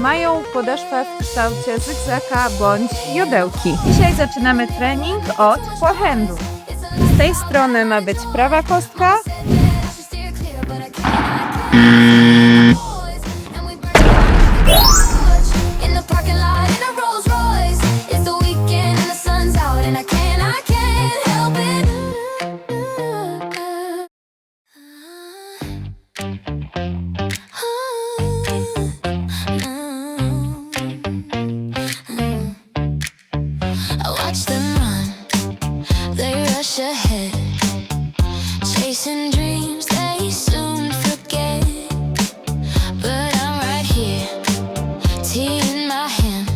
mają podeszwę w kształcie zygzaka bądź jodełki. Dzisiaj zaczynamy trening od forehandu. Z tej strony ma być prawa kostka, chasing dreams they soon forget, but I'm right here, tea in my hand.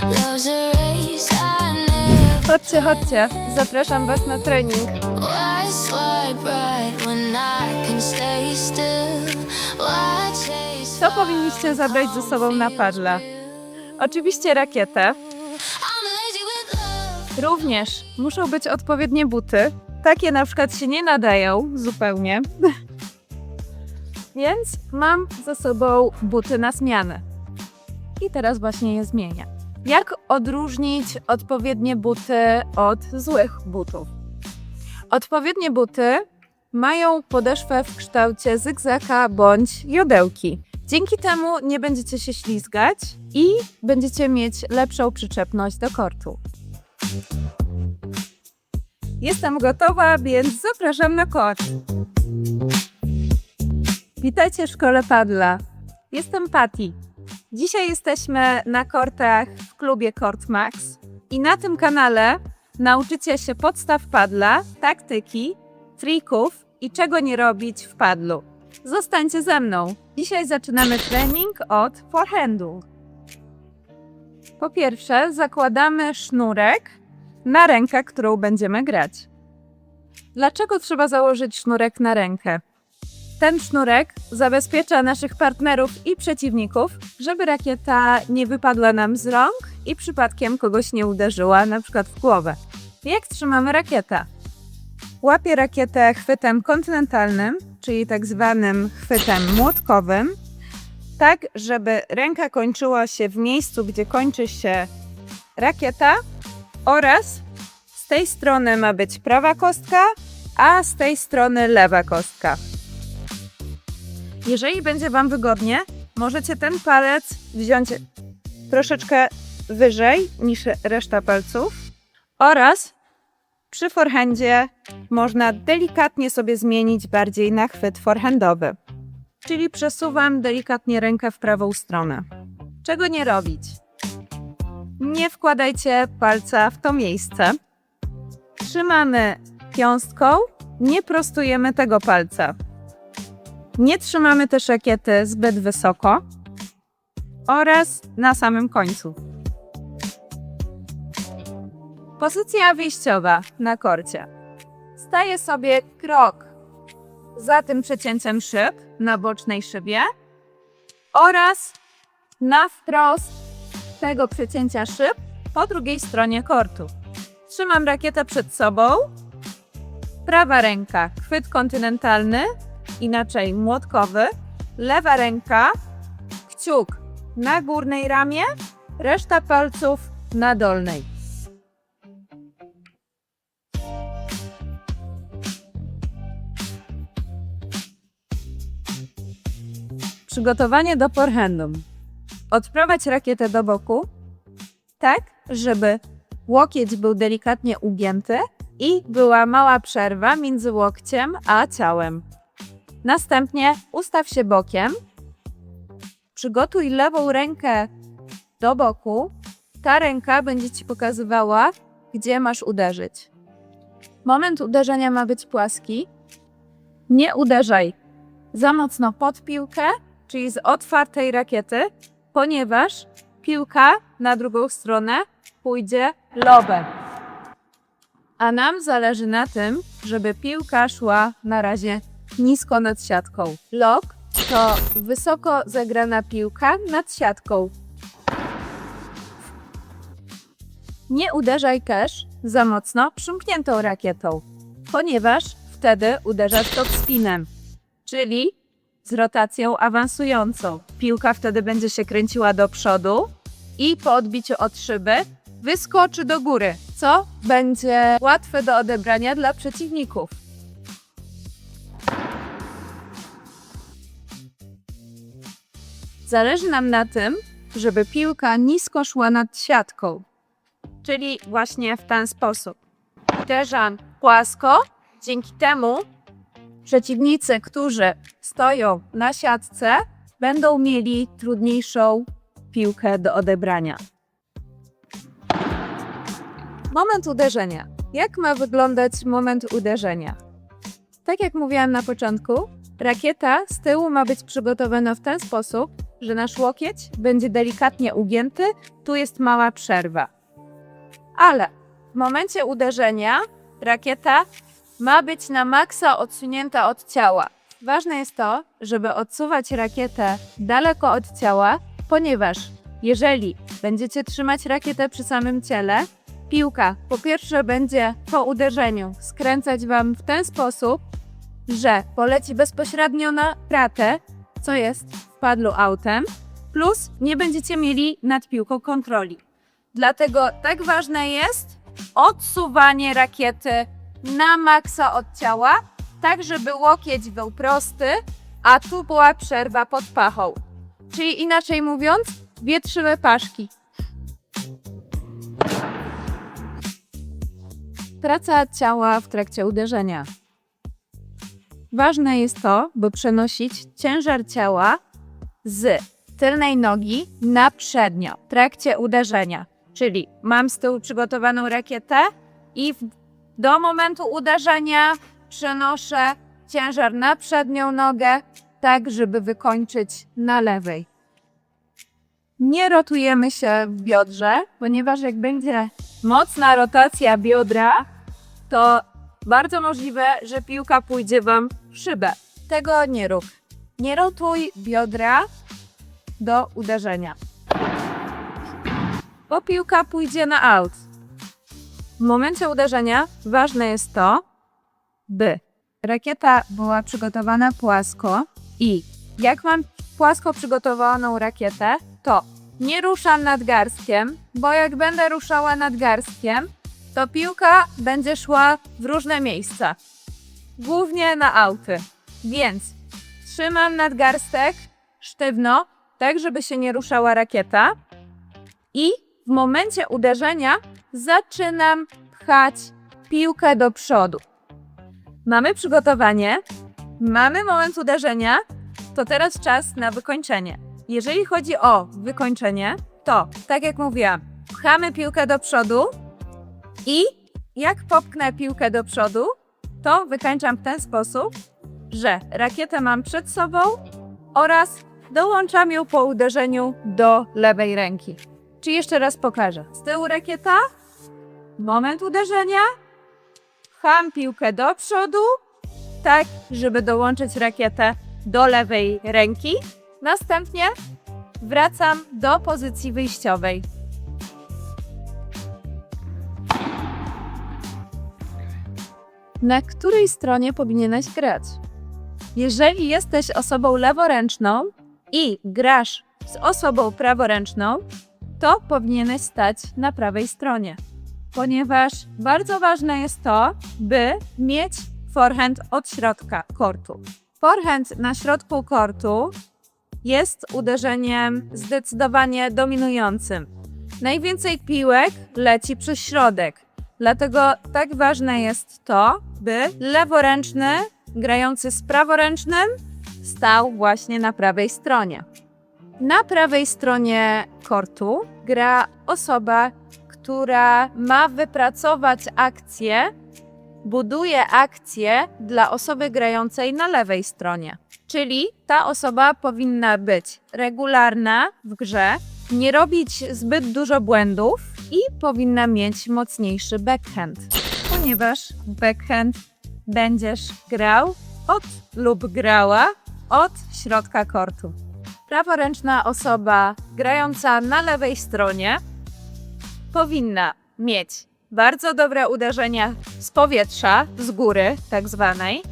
Love's a race I never. Chodźcie, zapraszam Was na trening. Why swipe right when I can stay still? Why chase? Co powinniście zabrać ze sobą na paddla? Oczywiście rakietę. I'm lazy with love. Również muszą być odpowiednie buty. Takie na przykład się nie nadają zupełnie. Więc mam ze sobą buty na zmianę. I teraz właśnie je zmienię. Jak odróżnić odpowiednie buty od złych butów? Odpowiednie buty mają podeszwę w kształcie zygzaka bądź jodełki. Dzięki temu nie będziecie się ślizgać i będziecie mieć lepszą przyczepność do kortu. Jestem gotowa, więc zapraszam na kort. Witajcie w szkole paddla. Jestem Patty. Dzisiaj jesteśmy na kortach w klubie Court Max i na tym kanale nauczycie się podstaw paddla, taktyki, trików i czego nie robić w paddlu. Zostańcie ze mną. Dzisiaj zaczynamy trening od forehandu. Po pierwsze zakładamy sznurek na rękę, którą będziemy grać. Dlaczego trzeba założyć sznurek na rękę? Ten sznurek zabezpiecza naszych partnerów i przeciwników, żeby rakieta nie wypadła nam z rąk i przypadkiem kogoś nie uderzyła, na przykład w głowę. Jak trzymamy rakietę? Łapię rakietę chwytem kontynentalnym, czyli tak zwanym chwytem młotkowym, tak żeby ręka kończyła się w miejscu, gdzie kończy się rakieta, oraz z tej strony ma być prawa kostka, a z tej strony lewa kostka. Jeżeli będzie Wam wygodnie, możecie ten palec wziąć troszeczkę wyżej niż reszta palców oraz przy forehandzie można delikatnie sobie zmienić bardziej na chwyt forehandowy. Czyli przesuwam delikatnie rękę w prawą stronę. Czego nie robić? Nie wkładajcie palca w to miejsce. Trzymamy piąstką, nie prostujemy tego palca. Nie trzymamy też rakiety zbyt wysoko oraz na samym końcu. Pozycja wyjściowa na korcie. Staję sobie krok za tym przecięciem szyb na bocznej szybie oraz na wprost tego przecięcia szyb po drugiej stronie kortu. Trzymam rakietę przed sobą. Prawa ręka chwyt kontynentalny, inaczej młotkowy. Lewa ręka kciuk na górnej ramie, reszta palców na dolnej. Przygotowanie do forehandu. Odprowadź rakietę do boku, tak żeby łokieć był delikatnie ugięty i była mała przerwa między łokciem a ciałem. Następnie ustaw się bokiem, przygotuj lewą rękę do boku, ta ręka będzie Ci pokazywała, gdzie masz uderzyć. Moment uderzenia ma być płaski, nie uderzaj za mocno pod piłkę, czyli z otwartej rakiety, ponieważ piłka na drugą stronę pójdzie lobem. A nam zależy na tym, żeby piłka szła na razie nisko nad siatką. Lob to wysoko zagrana piłka nad siatką. Nie uderzaj też za mocno przymkniętą rakietą, ponieważ wtedy uderzasz topspinem, czyli z rotacją awansującą. Piłka wtedy będzie się kręciła do przodu i po odbiciu od szyby wyskoczy do góry, co będzie łatwe do odebrania dla przeciwników. Zależy nam na tym, żeby piłka nisko szła nad siatką, czyli właśnie w ten sposób. Uderzam płasko, dzięki temu przeciwnicy, którzy stoją na siatce, będą mieli trudniejszą piłkę do odebrania. Moment uderzenia. Jak ma wyglądać moment uderzenia? Tak jak mówiłam na początku, rakieta z tyłu ma być przygotowana w ten sposób, że nasz łokieć będzie delikatnie ugięty, tu jest mała przerwa. Ale w momencie uderzenia rakieta ma być na maksa odsunięta od ciała. Ważne jest to, żeby odsuwać rakietę daleko od ciała, ponieważ jeżeli będziecie trzymać rakietę przy samym ciele, piłka po pierwsze będzie po uderzeniu skręcać Wam w ten sposób, że poleci bezpośrednio na kratę, co jest w padlu autem, plus nie będziecie mieli nad piłką kontroli. Dlatego tak ważne jest odsuwanie rakiety na maksa od ciała, tak żeby łokieć był prosty, a tu była przerwa pod pachą. Czyli inaczej mówiąc, wietrzymy paszki. Praca ciała w trakcie uderzenia. Ważne jest to, by przenosić ciężar ciała z tylnej nogi na przednią w trakcie uderzenia. Czyli mam z tyłu przygotowaną rakietę i do momentu uderzenia przenoszę ciężar na przednią nogę, tak żeby wykończyć na lewej. Nie rotujemy się w biodrze, ponieważ jak będzie mocna rotacja biodra, to bardzo możliwe, że piłka pójdzie Wam w szybę. Tego nie rób. Nie rotuj biodra do uderzenia, bo piłka pójdzie na aut. W momencie uderzenia ważne jest to, by rakieta była przygotowana płasko i jak mam płasko przygotowaną rakietę, to nie ruszam nadgarstkiem, bo jak będę ruszała nadgarstkiem, to piłka będzie szła w różne miejsca, głównie na auty. Więc trzymam nadgarstek sztywno, tak żeby się nie ruszała rakieta i w momencie uderzenia zaczynam pchać piłkę do przodu. Mamy przygotowanie, mamy moment uderzenia, to teraz czas na wykończenie. Jeżeli chodzi o wykończenie, to tak jak mówiłam, pchamy piłkę do przodu i jak popchnę piłkę do przodu, to wykańczam w ten sposób, że rakietę mam przed sobą oraz dołączam ją po uderzeniu do lewej ręki. Czyli jeszcze raz pokażę. Z tyłu rakieta, moment uderzenia, pcham piłkę do przodu, tak żeby dołączyć rakietę do lewej ręki. Następnie wracam do pozycji wyjściowej. Na której stronie powinieneś grać? Jeżeli jesteś osobą leworęczną i grasz z osobą praworęczną, to powinieneś stać na prawej stronie, ponieważ bardzo ważne jest to, by mieć forehand od środka kortu. Forehand na środku kortu jest uderzeniem zdecydowanie dominującym. Najwięcej piłek leci przez środek, dlatego tak ważne jest to, by leworęczny grający z praworęcznym stał właśnie na prawej stronie. Na prawej stronie kortu gra osoba, która ma wypracować akcję, buduje akcję dla osoby grającej na lewej stronie. Czyli ta osoba powinna być regularna w grze, nie robić zbyt dużo błędów i powinna mieć mocniejszy backhand, ponieważ backhand będziesz grał lub grała od środka kortu. Praworęczna osoba grająca na lewej stronie powinna mieć bardzo dobre uderzenia z powietrza, z góry tak zwanej,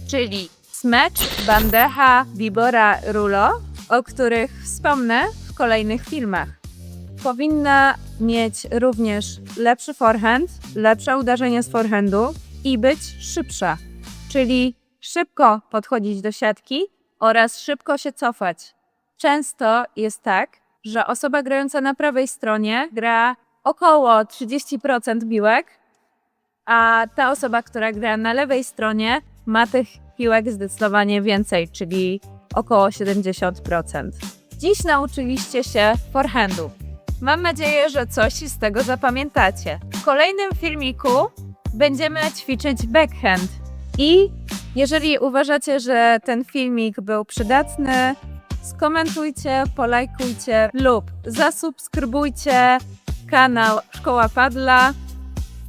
czyli smecz, bandeja, vibora, rulo, o których wspomnę w kolejnych filmach. Powinna mieć również lepszy forehand, lepsze uderzenie z forehandu i być szybsza, czyli szybko podchodzić do siatki oraz szybko się cofać. Często jest tak, że osoba grająca na prawej stronie gra około 30% piłek, a ta osoba, która gra na lewej stronie, ma tych piłek zdecydowanie więcej, czyli około 70%. Dziś nauczyliście się forehandu. Mam nadzieję, że coś z tego zapamiętacie. W kolejnym filmiku będziemy ćwiczyć backhand. I jeżeli uważacie, że ten filmik był przydatny, skomentujcie, polajkujcie lub zasubskrybujcie kanał Szkoła Padla.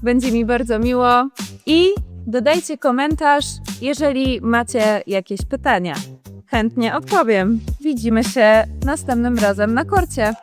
Będzie mi bardzo miło. I dodajcie komentarz, jeżeli macie jakieś pytania. Chętnie odpowiem. Widzimy się następnym razem na korcie.